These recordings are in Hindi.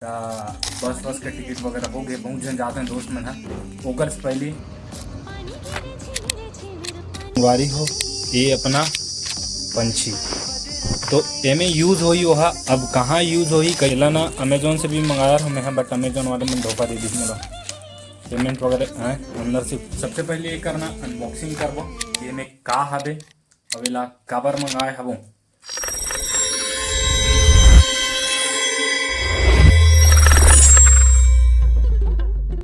बस के टिकट वगैरह हो गए, बहुत जन जाते हैं दोस्त मन है ओकर से पहले वारी हो ये अपना पंछी तो एमे यूज़ होई वहा अब कहाँ यूज़ होई कैला ना अमेजोन से भी मंगाया हूँ मैं, बट अमेजोन वाले में धोखा दे दी मेरा पेमेंट वगैरह है अंदर से। सबसे पहले ये करना अनबॉक्सिंग करबो ये में का हबे अवेला काबर मंगाए हबो।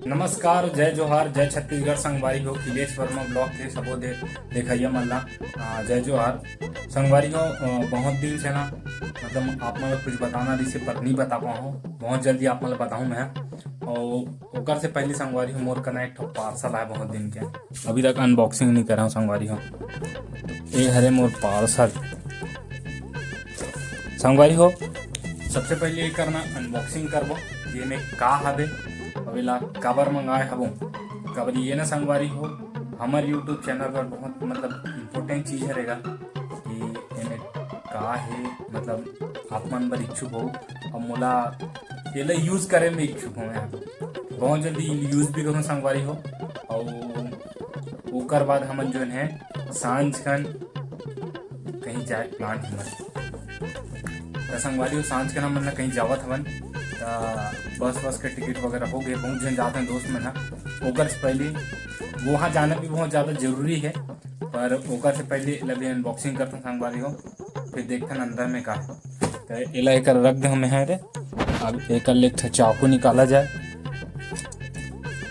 नमस्कार, जय जोहार, जय छत्तीसगढ़। संगवारी हो खिलेश वर्मा ब्लॉग के सबो देखिए मल्ला जय जोहार। संगवारी हो बहुत दिन से ना मतलब आप मतलब कुछ बताना रही से पर नहीं बता पाऊँ, बहुत जल्दी आप मतलब बताऊँ मैं। और ओकर से पहले संगवारी हो मोर कनेक्ट पार्सल आए बहुत दिन के, अभी तक अनबॉक्सिंग नहीं करा हूँ संगवारी हो। ये हरे मोर पार्सल संगवारी हो। सबसे पहले ये करना अनबॉक्सिंग करबो ये में का हबे अवेला काबर मंगाए हबो। काबर ये ना संगवारी हो हमार यूट्यूब चैनल पर बहुत मतलब इम्पोर्टेंट चीज़ रहेगा कि इन्हें का है मतलब आप मन बर इच्छुक हो और मोला ये यूज़ करे में इच्छुक हो मैं बहुत जल्दी यूज़ भी करूँ संगवारी हो। और ओकर बाद हमन जो है सांझ खन कहीं जाए प्लान हमन संगवारी हो सांझ खन हमन कहीं जावत हवन बस के टिकट वगैरह हो गए, बहुत जन जाते हैं दोस्त में ना ओकर से पहले वहाँ जाना भी बहुत ज़्यादा जरूरी है, पर ओकर से पहले अभी अनबॉक्सिंग करते हैं संगवारी हो फिर देखते हैं अंदर में का तो एला एक रख दे हमें है रे। अब एक ले चाकू निकाला जाए,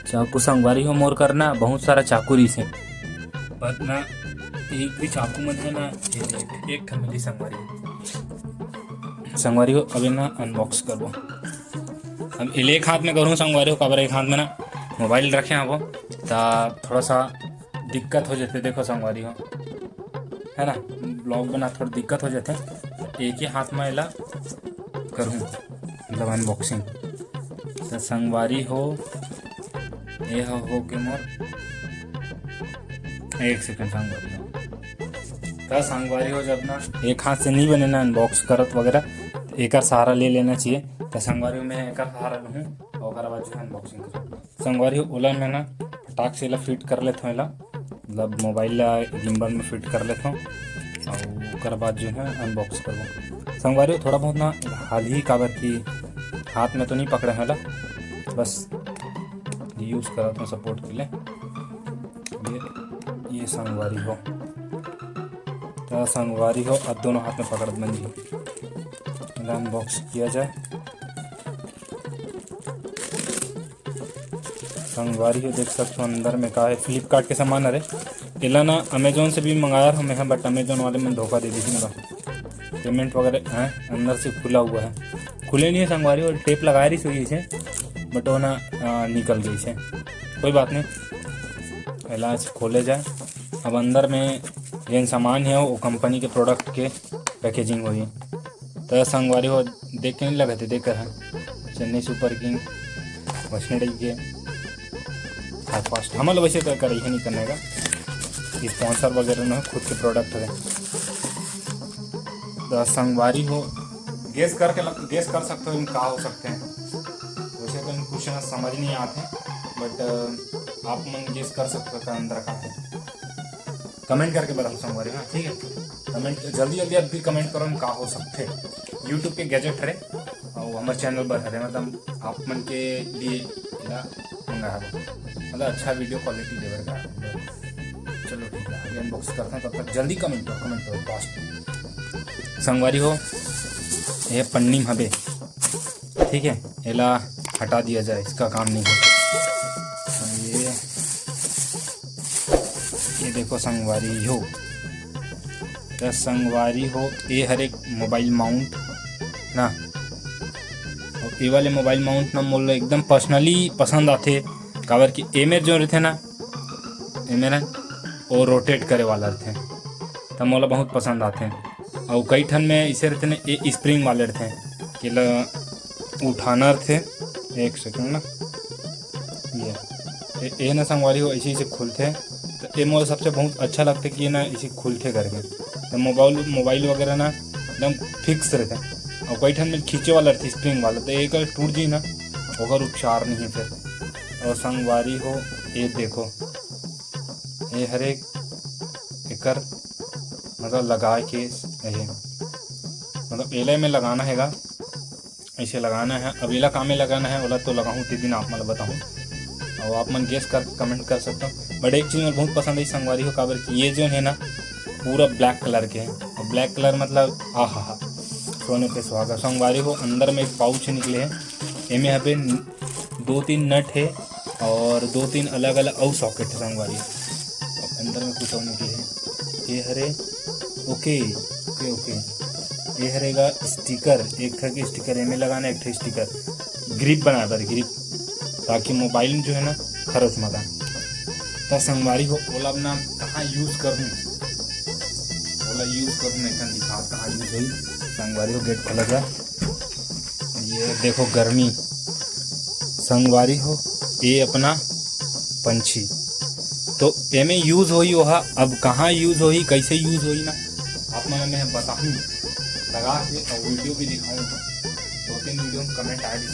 चाकू संगवारी हो मोर करना बहुत सारा चाकू रही से पर ना एक भी चाकू मत है ना एक मिली संगवारी हो अभी ना अनबॉक्स करबो। अब एक हाथ में करूँ संगवारी हो काबर एक हाथ में ना मोबाइल रखे हैं वो तो थोड़ा सा दिक्कत हो जाते देखो संगवारी हो है ना, ब्लॉग बना थोड़ा दिक्कत हो जाते एक ही हाथ में एला करूँ मतलब अनबॉक्सिंग तो संगवारी हो ये हो के मोर एक सेकंड संगवारी हो तो संगवारी हो जब ना एक हाथ से नहीं बने ना अनबॉक्स करत वगैरह एक सहारा ले लेना चाहिए तो संगवारी में एक सहारा लूँ और बाद जो है अनबॉक्सिंग करूँ संगवारी ओला में ना फटाक से फिट कर लेता हूँ मतलब मोबाइल गिम्बल में फिट कर लेता हूँ और बाद जो है अनबॉक्स करूँ संगवारी थोड़ा बहुत ना हाल ही काबर की हाथ में तो नहीं पकड़े हैं बस यूज़ करता हूँ सपोर्ट के लिए ये संगवारी हो तो संगवारी हो अब दोनों हाथ में पकड़ बन जी अनबॉक्स किया जाए। संगवारी हो देख सकते हो अंदर में का है फ्लिपकार्ट के सामान अरे एला ना अमेजोन से भी मंगाया हूँ मैं, बट अमेजोन वाले में धोखा दे दी थी मेरा पेमेंट वगैरह है अंदर से खुला हुआ है, खुले नहीं है संगवारी और टेप लगा रही हुई से बट वो ना निकल गई से कोई बात नहीं इलाज खोले जाए। अब अंदर में जिन सामान है वो कंपनी के प्रोडक्ट के पैकेजिंग हुई तो संगवारी हो देख के नहीं लगे थे देख कर है चेन्नई सुपर किंग वैष्णो के फास्ट हम लोग वैसे तो कर ही नहीं करने का स्पॉन्सर वगैरह ना खुद के प्रोडक्ट है तो संगवारी हो गेस कर सकते हो इन का हो सकते हैं वैसे तो इन कुछ समझ नहीं आते बट आप मन गेस कर सकते हो अंदर का है कमेंट करके बताओ संगवारी हाँ ठीक है कमेंट जल्दी अभी कमेंट करो का हो सकते यूट्यूब के गैजेट है और हमारे चैनल पर है मतलब आप मन के लिए मंगा है मतलब अच्छा वीडियो क्वालिटी देगा चलो ठीक है आगे अनबॉक्स करते हैं तब तक जल्दी कमेंट करो फास्ट संगवारी हो ये पन्नी हबे ठीक है एला हटा दिया जाए इसका काम नहीं है। ये देखो संगवारी हो तो संगवारी हो ये हर एक मोबाइल माउंट ना और ये वाले मोबाइल माउंट ना मोल एकदम पर्सनली पसंद आते काबर कि एमेर जो रहते ना एमेर वो रोटेट करे वाला रहते तो मोला बहुत पसंद आते हैं और कई ठन में इसे रहते ना ये स्प्रिंग वाले रहते हैं कि उठाना रहते एक सेकंड ना ये ना संगवारी हो ऐसे खुलते तो ये मोला सबसे बहुत अच्छा लगता है कि ये ना इसे खुलते करके तो मोबाइल वगैरह ना एकदम फिक्स रहते और कई ठन में खींचे वाला रहती स्प्रिंग वाला, तो एक टूट जी ना ओकर उपचार नहीं है फिर। और संगवारी हो ये देखो, ये हर एक एकर मतलब लगा के ये मतलब एले में लगाना हैगा, ऐसे लगाना है। अब एला काम में लगाना है, ओला तो लगाऊँ ते दिन आप मन बताऊँ, और आप मन गेस कर कमेंट कर सकता हूँ। बट एक चीज़ मुझे बहुत पसंद है संगवारी हो, काबर कि ये जो है ना पूरा ब्लैक कलर के हैं, और ब्लैक कलर मतलब आहा सोने पे सुहागा। संगवारी हो अंदर में एक पाउच निकले हैं, इनमें यहाँ पे 2-3 नट है और 2-3 अलग अलग और सॉकेट है संगवारी। और अंदर में कुछ और निकले हैं, ये हरे ओके ओके ओके, ये हरेगा स्टिकर, एक था कि स्टिकर इनमें लगाना, एक था स्टिकर ग्रिप बना पर ग्रिप, ताकि मोबाइल में जो है ना खरोच मगा। तो संगवारी हो ओला अपना कहाँ यूज़ करूँ, ओला यूज़ करूँ मैं कहाँ दिखा कहाँ यूज़ हुई। संगवारी हो गेट खोला जा, ये देखो गर्मी संगवारी हो ये अपना पंछी, तो ये में यूज़ होई वहा। अब कहाँ यूज़ होई कैसे यूज़ होई ना आप मन मैं बताऊँ लगा के, और वीडियो भी दिखाऊँ। 2-3 वीडियो में कमेंट आए थे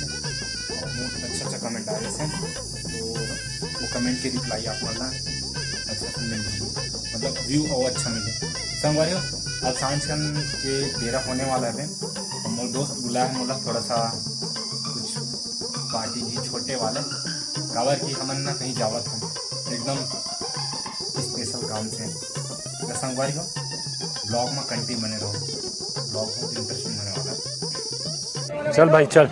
और बहुत अच्छा कमेंट आए थे, तो वो कमेंट के रिप्लाई आप मन अच्छा से मिल जाए, मतलब व्यू और अच्छा मिले। संगवारी हो अब सांझ के बेरा होने वाला है, और मोर दोस्त बुलाया है मोला थोड़ा सा कुछ पार्टी की छोटे वाले, काबर कि हमन ना कहीं जावत हम एकदम स्पेशल काम से। तो संगवारी हो ब्लॉग में कंटिन्यू बने रहो, ब्लॉग बहुत इंटरेस्टिंग होने वाला है। चल भाई चल।